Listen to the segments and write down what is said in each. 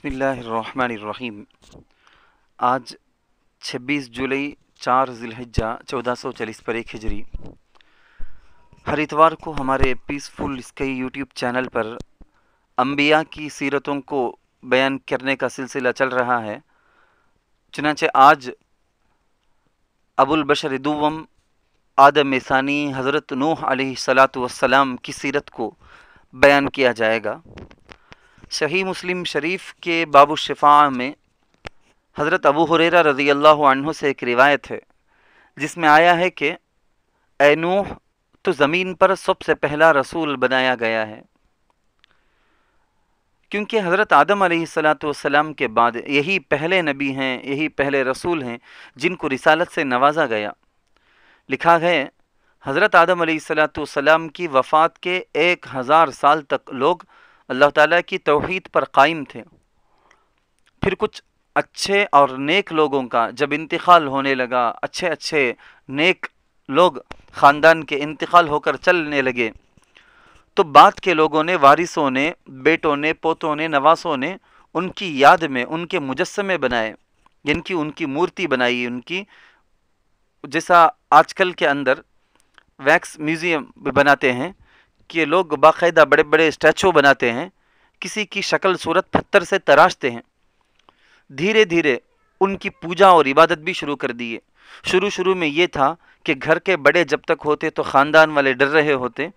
بسم اللہ الرحمن الرحیم۔ آج 26 جولائی 4 ذی الحجہ 1440 پر ایک ہجری، ہر اتوار کو ہمارے پیسفل اسکائی یوٹیوب چینل پر انبیاء کی سیرتوں کو بیان کرنے کا سلسلہ چل رہا ہے۔ چنانچہ آج ابو البشر دوم آدم ثانی حضرت نوح علیہ السلام کی سیرت کو بیان کیا جائے گا۔ صحیح مسلم شریف کے باب الشفاعہ میں حضرت ابو ہریرہ رضی اللہ عنہ سے ایک روایت ہے جس میں آیا ہے کہ اے نوح، تو زمین پر سب سے پہلا رسول بنایا گیا ہے، کیونکہ حضرت آدم علیہ السلام کے بعد یہی پہلے نبی ہیں، یہی پہلے رسول ہیں جن کو رسالت سے نوازا گیا۔ لکھا ہے حضرت آدم علیہ السلام کی وفات کے 1000 سال تک لوگ اللہ تعالیٰ کی توحید پر قائم تھے۔ پھر کچھ اچھے اور نیک لوگوں کا جب انتقال ہونے لگا، اچھے نیک لوگ خاندان کے انتقال ہو کر چلنے لگے، تو بعد کے لوگوں نے، وارثوں نے، بیٹوں نے، پوتوں نے، نواسوں نے ان کی یاد میں ان کے مجسمے بنائے، یعنی کہ ان کی مورتی بنائی، ان کی جیسا آج کل کے اندر ویکس میوزیم بناتے ہیں کہ لوگ باقاعدہ بڑے بڑے اسٹیچو بناتے ہیں، کسی کی شکل صورت پتھر سے تراشتے ہیں۔ دھیرے دھیرے ان کی پوجا اور عبادت بھی شروع کر دیے۔ شروع میں یہ تھا کہ گھر کے بڑے جب تک ہوتے تو خاندان والے ڈر رہے ہوتے،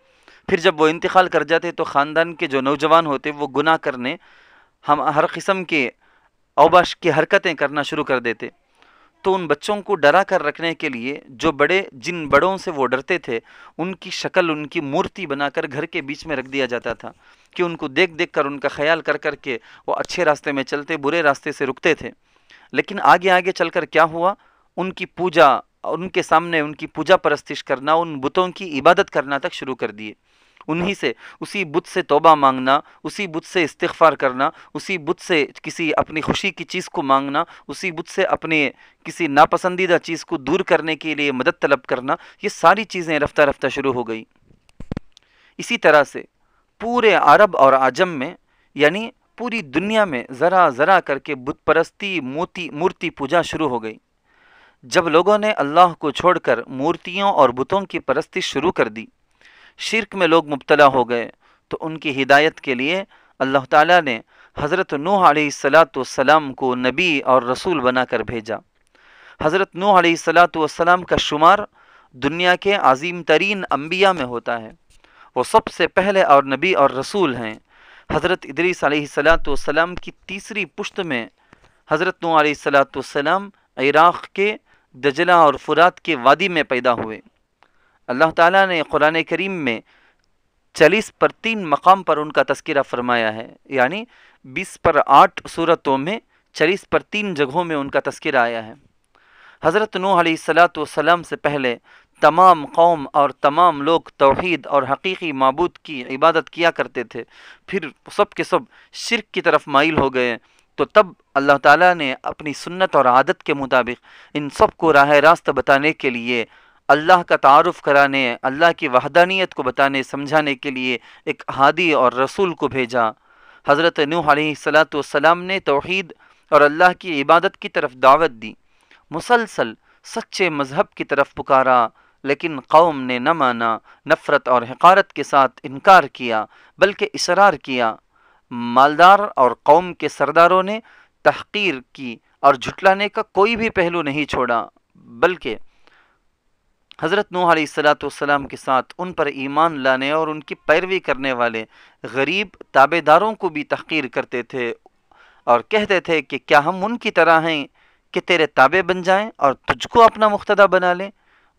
پھر جب وہ انتقال کر جاتے تو خاندان کے جو نوجوان ہوتے وہ گناہ کرنے، ہر قسم کے اوباش کی حرکتیں کرنا شروع کر دیتے۔ تو ان بچوں کو ڈرا کر رکھنے کے لیے جو بڑے، جن بڑوں سے وہ ڈرتے تھے، ان کی شکل، ان کی مورتی بنا کر گھر کے بیچ میں رکھ دیا جاتا تھا کہ ان کو دیکھ کر، ان کا خیال کر کے وہ اچھے راستے میں چلتے، برے راستے سے رکتے تھے۔ لیکن آگے چل کر کیا ہوا، ان کی پوجا، ان کے سامنے ان کی پوجا پرستش کرنا، ان بتوں کی عبادت کرنا تک شروع کر دیے۔ انہی سے، اسی بت سے توبہ مانگنا، اسی بت سے استغفار کرنا، اسی بت سے کسی اپنی خوشی کی چیز کو مانگنا، اسی بت سے اپنے کسی ناپسندیدہ چیز کو دور کرنے کے لیے مدد طلب کرنا، یہ ساری چیزیں رفتہ شروع ہو گئی۔ اسی طرح سے پورے عرب اور عجم میں، یعنی پوری دنیا میں ذرا کر کے بت پرستی، مورتی پوجا شروع ہو گئی۔ جب لوگوں نے اللہ کو چھوڑ کر مورتیوں اور بتوں کی پرستی شروع کر دی، شرک میں لوگ مبتلا ہو گئے، تو ان کی ہدایت کے لیے اللہ تعالیٰ نے حضرت نوح علیہ السلام کو نبی اور رسول بنا کر بھیجا۔ حضرت نوح علیہ السلام کا شمار دنیا کے عظیم ترین انبیاء میں ہوتا ہے، وہ سب سے پہلے اور نبی اور رسول ہیں۔ حضرت ادریس علیہ السلام کی تیسری پشت میں حضرت نوح علیہ السلام عراق کے دجلہ اور فرات کے وادی میں پیدا ہوئے۔ اللہ تعالیٰ نے قرآن کریم میں 40/3 مقام پر ان کا تذکرہ فرمایا ہے، یعنی 20/8 سورتوں میں 40/3 جگہوں میں ان کا تذکرہ آیا ہے۔ حضرت نوح علیہ السلام سے پہلے تمام قوم اور تمام لوگ توحید اور حقیقی معبود کی عبادت کیا کرتے تھے، پھر سب کے سب شرک کی طرف مائل ہو گئے، تو تب اللہ تعالیٰ نے اپنی سنت اور عادت کے مطابق ان سب کو راہ راست بتانے کے لیے، اللہ کا تعارف کرانے، اللہ کی وحدانیت کو بتانے سمجھانے کے لیے ایک ہادی اور رسول کو بھیجا۔ حضرت نوح علیہ السلام نے توحید اور اللہ کی عبادت کی طرف دعوت دی، مسلسل سچے مذہب کی طرف پکارا، لیکن قوم نے نہ مانا، نفرت اور حقارت کے ساتھ انکار کیا، بلکہ اصرار کیا۔ مالدار اور قوم کے سرداروں نے تحقیر کی اور جھٹلانے کا کوئی بھی پہلو نہیں چھوڑا، بلکہ حضرت نوح علیہ السلام کے ساتھ ان پر ایمان لانے اور ان کی پیروی کرنے والے غریب تابع داروں کو بھی تحقیر کرتے تھے، اور کہتے تھے کہ کیا ہم ان کی طرح ہیں کہ تیرے تابع بن جائیں اور تجھ کو اپنا مقتدی بنا لیں۔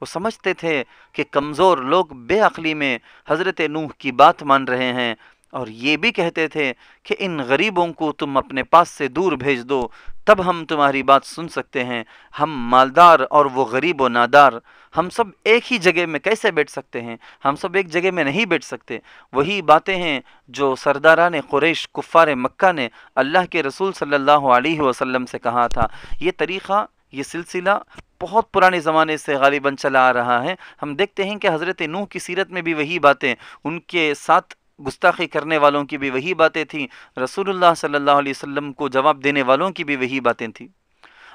وہ سمجھتے تھے کہ کمزور لوگ بے عقلی میں حضرت نوح کی بات مان رہے ہیں، اور یہ بھی کہتے تھے کہ ان غریبوں کو تم اپنے پاس سے دور بھیج دو، تب ہم تمہاری بات سن سکتے ہیں۔ ہم مالدار اور وہ غریب و نادار، ہم سب ایک ہی جگہ میں کیسے بیٹھ سکتے ہیں؟ ہم سب ایک جگہ میں نہیں بیٹھ سکتے۔ وہی باتیں ہیں جو سرداران قریش، کفار مکہ نے اللہ کے رسول صلی اللہ علیہ وسلم سے کہا تھا۔ یہ طریقہ، یہ سلسلہ بہت پرانے زمانے سے غالباً چلا آ رہا ہے۔ ہم دیکھتے ہیں کہ حضرت نوح کی سیرت میں بھی وہی باتیں، ان کے ساتھ گستاخی کرنے والوں کی بھی وہی باتیں تھیں، رسول اللہ صلی اللہ علیہ وسلم کو جواب دینے والوں کی بھی وہی باتیں تھیں۔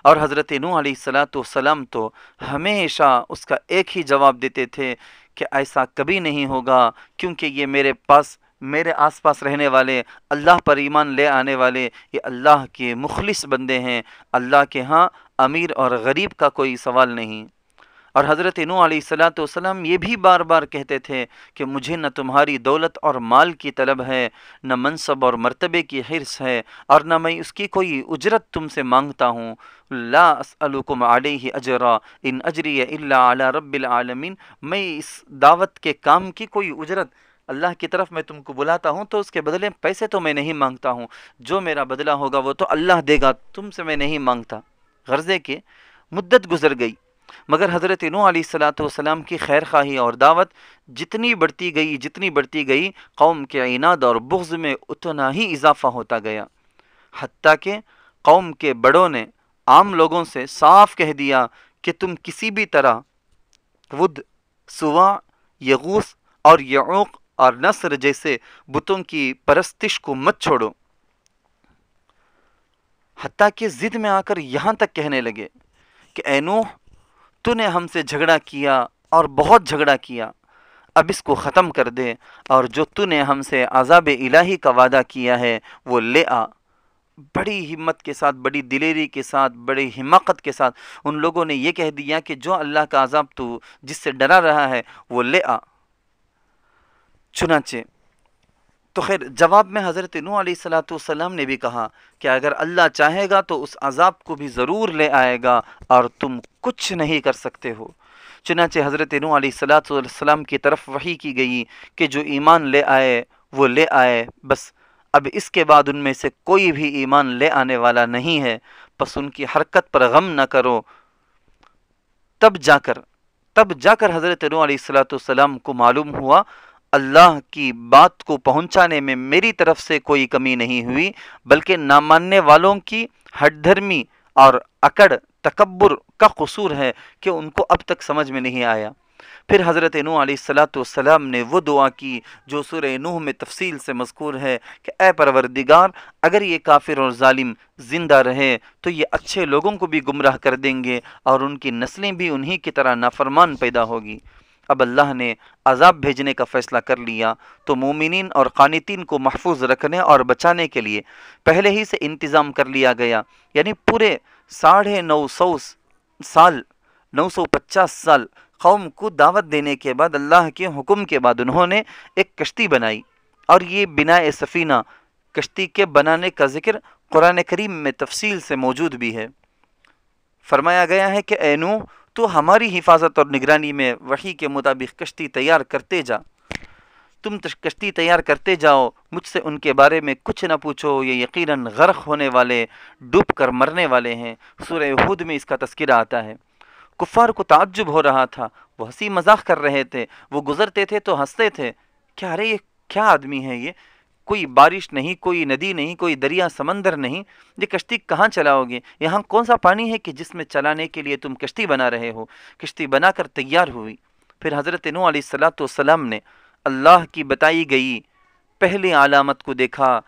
اور حضرت نوح علیہ السلام تو ہمیشہ اس کا ایک ہی جواب دیتے تھے کہ ایسا کبھی نہیں ہوگا، کیونکہ یہ میرے آس پاس رہنے والے، اللہ پر ایمان لے آنے والے، یہ اللہ کے مخلص بندے ہیں، اللہ کے ہاں امیر اور غریب کا کوئی سوال نہیں۔ اور حضرت نوح علیہ السلام یہ بھی بار بار کہتے تھے کہ مجھے نہ تمہاری دولت اور مال کی طلب ہے، نہ منصب اور مرتبے کی حرص ہے، اور نہ میں اس کی کوئی اجرت تم سے مانگتا ہوں۔ لا اسألکم علیہ اجرا ان اجری الا علی رب العالمین، میں اس دعوت کے کام کی کوئی اجرت، اللہ کی طرف میں تم کو بلاتا ہوں تو اس کے بدلے پیسے تو میں نہیں مانگتا ہوں، جو میرا بدلہ ہوگا وہ تو اللہ دے گا، تم سے میں نہیں مانگتا۔ غرضے کہ مدت گزر گئی، مگر حضرت نوح علیہ السلام کی خیر خواہی اور دعوت جتنی بڑھتی گئی قوم کے عناد اور بغض میں اتنا ہی اضافہ ہوتا گیا، حتیٰ کہ قوم کے بڑوں نے عام لوگوں سے صاف کہہ دیا کہ تم کسی بھی طرح ود، سواع، یغوث اور یعوق اور نصر جیسے بتوں کی پرستش کو مت چھوڑو، حتیٰ کہ ضد میں آ کر یہاں تک کہنے لگے کہ اے نوح، تو نے ہم سے جھگڑا کیا اور بہت جھگڑا کیا، اب اس کو ختم کر دے، اور جو تو نے ہم سے عذاب الہی کا وعدہ کیا ہے وہ لے آ۔ بڑی ہمت کے ساتھ، بڑی دلیری کے ساتھ، بڑی حماقت کے ساتھ ان لوگوں نے یہ کہہ دیا کہ جو اللہ کا عذاب تو جس سے ڈرا رہا ہے وہ لے آ۔ چنانچہ تو خیر جواب میں حضرت نوح علیہ السلام نے بھی کہا کہ اگر اللہ چاہے گا تو اس عذاب کو بھی ضرور لے آئے گا اور تم کچھ نہیں کر سکتے ہو۔ چنانچہ حضرت نوح علیہ السلام کی طرف وحی کی گئی کہ جو ایمان لے آئے وہ لے آئے، بس اب اس کے بعد ان میں سے کوئی بھی ایمان لے آنے والا نہیں ہے، بس ان کی حرکت پر غم نہ کرو۔ تب جا کر حضرت نوح علیہ السلام کو معلوم ہوا اللہ کی بات کو پہنچانے میں میری طرف سے کوئی کمی نہیں ہوئی، بلکہ نہ ماننے والوں کی ہٹ دھرمی اور اکڑ تکبر کا قصور ہے کہ ان کو اب تک سمجھ میں نہیں آیا۔ پھر حضرت نوح علیہ السلام نے وہ دعا کی جو سورہ نوح میں تفصیل سے مذکور ہے کہ اے پروردگار، اگر یہ کافر اور ظالم زندہ رہے تو یہ اچھے لوگوں کو بھی گمراہ کر دیں گے اور ان کی نسلیں بھی انہی کی طرح نافرمان پیدا ہوگی۔ اب اللہ نے عذاب بھیجنے کا فیصلہ کر لیا تو مومنین اور قانتین کو محفوظ رکھنے اور بچانے کے لیے پہلے ہی سے انتظام کر لیا گیا، یعنی پورے 950 سال 950 سال قوم کو دعوت دینے کے بعد اللہ کے حکم کے بعد انہوں نے ایک کشتی بنائی، اور یہ بناء سفینہ، کشتی کے بنانے کا ذکر قرآن کریم میں تفصیل سے موجود بھی ہے۔ فرمایا گیا ہے کہ اے نوح، تو ہماری حفاظت اور نگرانی میں وحی کے مطابق کشتی تیار کرتے جا، تم کشتی تیار کرتے جاؤ، مجھ سے ان کے بارے میں کچھ نہ پوچھو، یہ یقیناً غرق ہونے والے، ڈوب کر مرنے والے ہیں۔ سورہ ہود میں اس کا تذکرہ آتا ہے۔ کفار کو تعجب ہو رہا تھا، وہ ہنسی مذاق کر رہے تھے، وہ گزرتے تھے تو ہنستے تھے کہ ارے یہ کیا آدمی ہے، یہ کوئی بارش نہیں، کوئی ندی نہیں، کوئی دریا سمندر نہیں، یہ کشتی کہاں چلاؤ گے؟ یہاں کون سا پانی ہے کہ جس میں چلانے کے لیے تم کشتی بنا رہے ہو؟ کشتی بنا کر تیار ہوئی۔ پھر حضرت نوح علیہ السلام نے اللہ کی بتائی گئی پہلی علامت کو دیکھا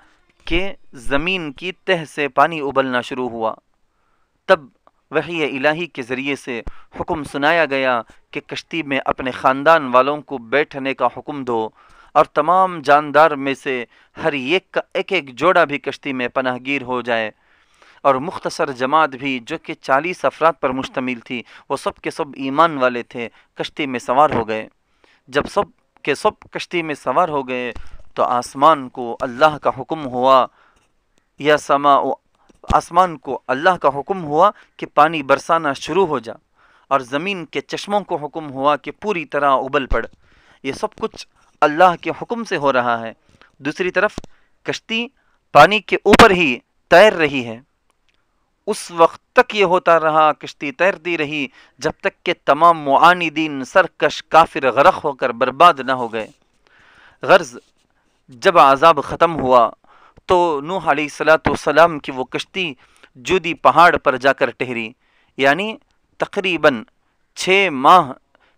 کہ زمین کی تہ سے پانی ابلنا شروع ہوا۔ تب وحی الہی کے ذریعے سے حکم سنایا گیا کہ کشتی میں اپنے خاندان والوں کو بیٹھنے کا حکم دو، اور تمام جاندار میں سے ہر ایک کا ایک جوڑا بھی کشتی میں پناہ گیر ہو جائے، اور مختصر جماعت بھی جو کہ 40 افراد پر مشتمل تھی، وہ سب کے سب ایمان والے تھے، کشتی میں سوار ہو گئے۔ جب سب کے سب کشتی میں سوار ہو گئے تو آسمان کو اللہ کا حکم ہوا، یا سما آسمان کو اللہ کا حکم ہوا کہ پانی برسانا شروع ہو جا، اور زمین کے چشموں کو حکم ہوا کہ پوری طرح ابل پڑ۔ یہ سب کچھ اللہ کے حکم سے ہو رہا ہے۔ دوسری طرف کشتی پانی کے اوپر ہی تیر رہی ہے۔ اس وقت تک یہ ہوتا رہا، کشتی تیرتی رہی جب تک کہ تمام معاندین سرکش کافر غرق ہو کر برباد نہ ہو گئے۔ غرض جب عذاب ختم ہوا تو نوح علیہ السلام کی وہ کشتی جودی پہاڑ پر جا کر ٹھہری، یعنی تقریباً 6 ماہ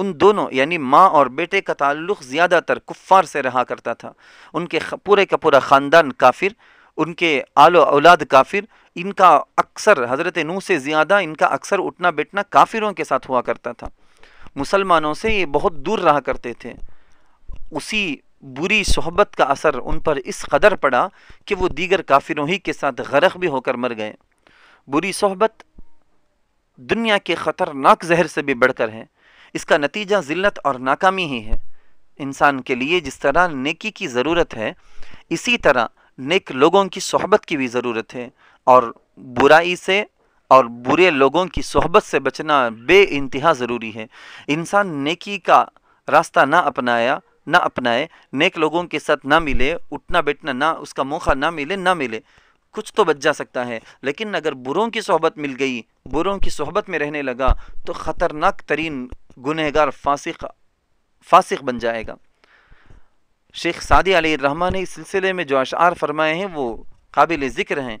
ان دونوں یعنی ماں اور بیٹے کا تعلق زیادہ تر کفار سے رہا کرتا تھا، ان کے پورے کا پورا خاندان کافر، ان کے آل و اولاد کافر، ان کا اکثر حضرت نوح سے زیادہ ان کا اکثر اٹھنا بیٹھنا کافروں کے ساتھ ہوا کرتا تھا، مسلمانوں سے یہ بہت دور رہا کرتے تھے۔ اسی بری صحبت کا اثر ان پر اس قدر پڑا کہ وہ دیگر کافروں ہی کے ساتھ غرق بھی ہو کر مر گئے۔ بری صحبت دنیا کے خطرناک زہر سے بھی بڑھ کر ہے، اس کا نتیجہ ذلت اور ناکامی ہی ہے۔ انسان کے لیے جس طرح نیکی کی ضرورت ہے، اسی طرح نیک لوگوں کی صحبت کی بھی ضرورت ہے، اور برائی سے اور برے لوگوں کی صحبت سے بچنا بے انتہا ضروری ہے۔ انسان نیکی کا راستہ نہ اپنائے، نیک لوگوں کے ساتھ نہ ملے، اٹھنا بیٹھنا نہ اس کا موقع نہ ملے، کچھ تو بچ جا سکتا ہے، لیکن اگر بروں کی صحبت مل گئی، بروں کی صحبت میں رہنے لگا تو خطرناک ترین گنہگار فاسق بن جائے گا۔ شیخ سعدی علیہ الرحمہ نے اس سلسلے میں جو اشعار فرمائے ہیں وہ قابل ذکر ہیں۔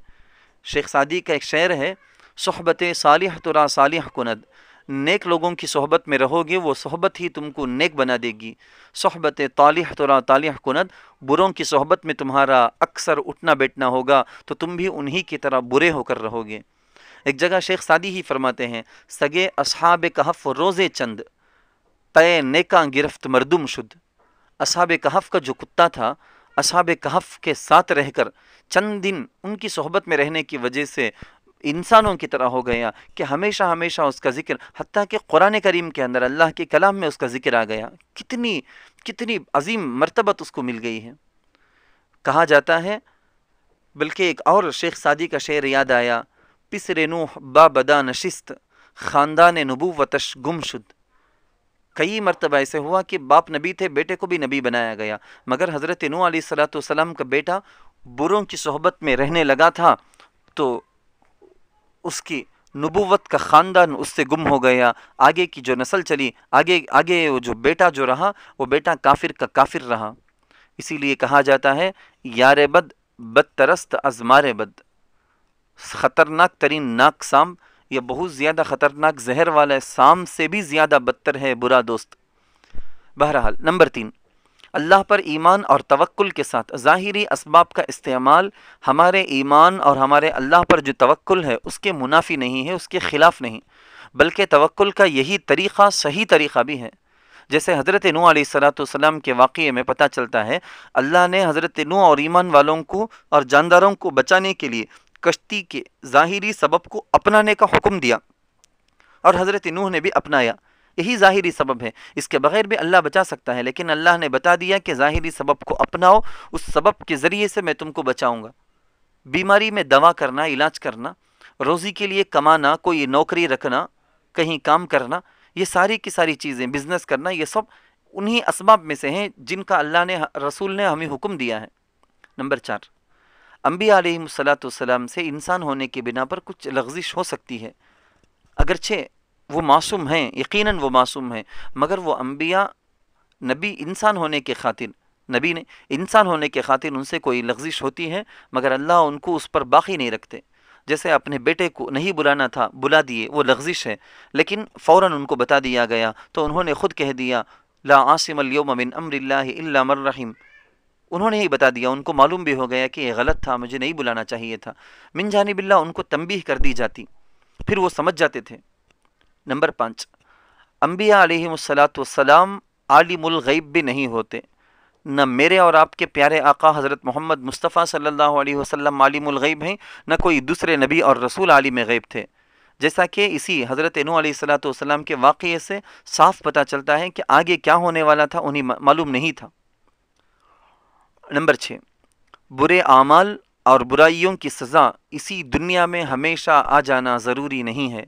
شیخ سعدی کا ایک شعر ہے، صحبت صالح ترا صالح کند، نیک لوگوں کی صحبت میں رہو گے وہ صحبت ہی تم کو نیک بنا دے گی، صحبت طالح ترا طالح کند، بروں کی صحبت میں تمہارا اکثر اٹھنا بیٹھنا ہوگا تو تم بھی انہی کی طرح برے ہو کر رہو گے۔ ایک جگہ شیخ سعدی ہی فرماتے ہیں، سگے اصحاب کہف روزے چند، پے نیکاں گرفت مردم شد۔ اصحاب کہف کا جو کتا تھا، اصحاب کہف کے ساتھ رہ کر چند دن ان کی صحبت میں رہنے کی وجہ سے انسانوں کی طرح ہو گیا کہ ہمیشہ اس کا ذکر، حتیٰ کہ قرآن کریم کے اندر اللہ کے کلام میں اس کا ذکر آ گیا، کتنی عظیم مرتبت اس کو مل گئی ہے۔ کہا جاتا ہے، بلکہ ایک اور شیخ سعدی کا شعر یاد آیا، پسر نوح با بدا نشست، خاندان نبوتش گم شد۔ کئی مرتبہ ایسے ہوا کہ باپ نبی تھے، بیٹے کو بھی نبی بنایا گیا، مگر حضرت نوح علیہ السلام کا بیٹا بروں کی صحبت میں رہنے لگا تھا تو اس کی نبوت کا خاندان اس سے گم ہو گیا۔ آگے کی جو نسل چلی، آگے وہ جو بیٹا جو رہا، وہ بیٹا کافر کا کافر رہا۔ اسی لیے کہا جاتا ہے، یار بد بدترست از مار بد، خطرناک ترین ناک سام، یہ بہت زیادہ خطرناک زہر والا سام سے بھی زیادہ بدتر ہے برا دوست۔ بہرحال نمبر 3، اللہ پر ایمان اور توکل کے ساتھ ظاہری اسباب کا استعمال ہمارے ایمان اور ہمارے اللہ پر جو توکل ہے اس کے منافی نہیں ہے، اس کے خلاف نہیں، بلکہ توکل کا یہی طریقہ صحیح طریقہ بھی ہے۔ جیسے حضرت نوح علیہ السلام کے واقعے میں پتہ چلتا ہے، اللہ نے حضرت نوح اور ایمان والوں کو اور جانداروں کو بچانے کے لیے کشتی کے ظاہری سبب کو اپنانے کا حکم دیا، اور حضرت نوح نے بھی اپنایا۔ یہی ظاہری سبب ہے، اس کے بغیر بھی اللہ بچا سکتا ہے، لیکن اللہ نے بتا دیا کہ ظاہری سبب کو اپناؤ، اس سبب کے ذریعے سے میں تم کو بچاؤں گا۔ بیماری میں دوا کرنا، علاج کرنا، روزی کے لیے کمانا، کوئی نوکری رکھنا، کہیں کام کرنا، یہ ساری کی ساری چیزیں، بزنس کرنا، یہ سب انہی اسباب میں سے ہیں جن کا اللہ نے، رسول نے ہمیں حکم دیا ہے۔ نمبر 4، انبیاء علیہ السلام سے انسان ہونے کی بنا پر کچھ لغزش ہو سکتی ہے، اگرچہ وہ معصوم ہیں، یقیناً وہ معصوم ہیں، مگر وہ انبیاء نبی انسان ہونے کے خاطر، نبی نے انسان ہونے کے خاطر ان سے کوئی لغزش ہوتی ہے، مگر اللہ ان کو اس پر باقی نہیں رکھتے۔ جیسے اپنے بیٹے کو نہیں بلانا تھا، بلا دیے، وہ لغزش ہے، لیکن فوراً ان کو بتا دیا گیا تو انہوں نے خود کہہ دیا، لا عاصم اليوم من امر اللہ الا من رحم، انہوں نے ہی بتا دیا، ان کو معلوم بھی ہو گیا کہ یہ غلط تھا، مجھے نہیں بلانا چاہیے تھا، من جانب اللہ ان کو تنبیہ کر دی جاتی، پھر وہ سمجھ جاتے تھے۔ نمبر 5، انبیاء علیہ السلام عالم الغیب بھی نہیں ہوتے، نہ میرے اور آپ کے پیارے آقا حضرت محمد مصطفیٰ صلی اللہ علیہ وسلم عالم الغیب ہیں، نہ کوئی دوسرے نبی اور رسول عالم غیب تھے، جیسا کہ اسی حضرت نوح علیہ السلام کے واقعے سے صاف پتہ چلتا ہے کہ آگے کیا ہونے والا تھا انہیں معلوم نہیں تھا۔ نمبر 6، برے اعمال اور برائیوں کی سزا اسی دنیا میں ہمیشہ آ جانا ضروری نہیں ہے،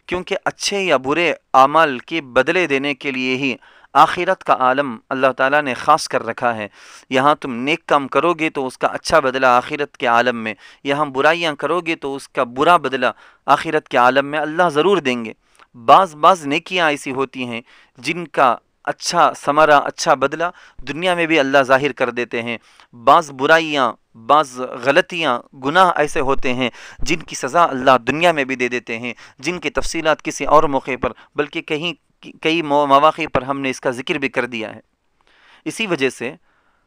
کیونکہ اچھے یا برے اعمال کے بدلے دینے کے لیے ہی آخرت کا عالم اللہ تعالیٰ نے خاص کر رکھا ہے۔ یہاں تم نیک کام کرو گے تو اس کا اچھا بدلہ آخرت کے عالم میں، یہاں برائیاں کرو گے تو اس کا برا بدلہ آخرت کے عالم میں اللہ ضرور دیں گے۔ بعض نیکیاں ایسی ہوتی ہیں جن کا اچھا ثمرہ، اچھا بدلہ دنیا میں بھی اللہ ظاہر کر دیتے ہیں، بعض برائیاں، بعض غلطیاں، گناہ ایسے ہوتے ہیں جن کی سزا اللہ دنیا میں بھی دے دیتے ہیں، جن کی تفصیلات کسی اور موقع پر، بلکہ کہیں کئی مواقع پر ہم نے اس کا ذکر بھی کر دیا ہے۔ اسی وجہ سے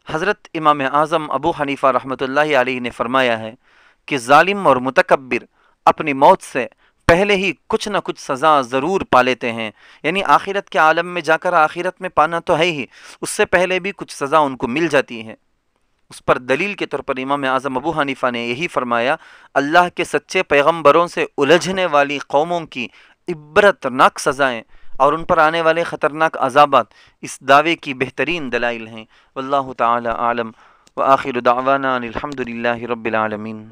حضرت امام اعظم ابو حنیفہ رحمۃ اللہ علیہ نے فرمایا ہے کہ ظالم اور متکبر اپنی موت سے پہلے ہی کچھ نہ کچھ سزا ضرور پا لیتے ہیں، یعنی آخرت کے عالم میں جا کر آخرت میں پانا تو ہے ہی، اس سے پہلے بھی کچھ سزا ان کو مل جاتی ہے۔ اس پر دلیل کے طور پر امام اعظم ابو حنیفہ نے یہی فرمایا، اللہ کے سچے پیغمبروں سے الجھنے والی قوموں کی عبرتناک سزائیں اور ان پر آنے والے خطرناک عذابات اس دعوے کی بہترین دلائل ہیں۔ واللہ تعالی عالم، وآخر دعوانا ان الحمد للہ رب العالمین۔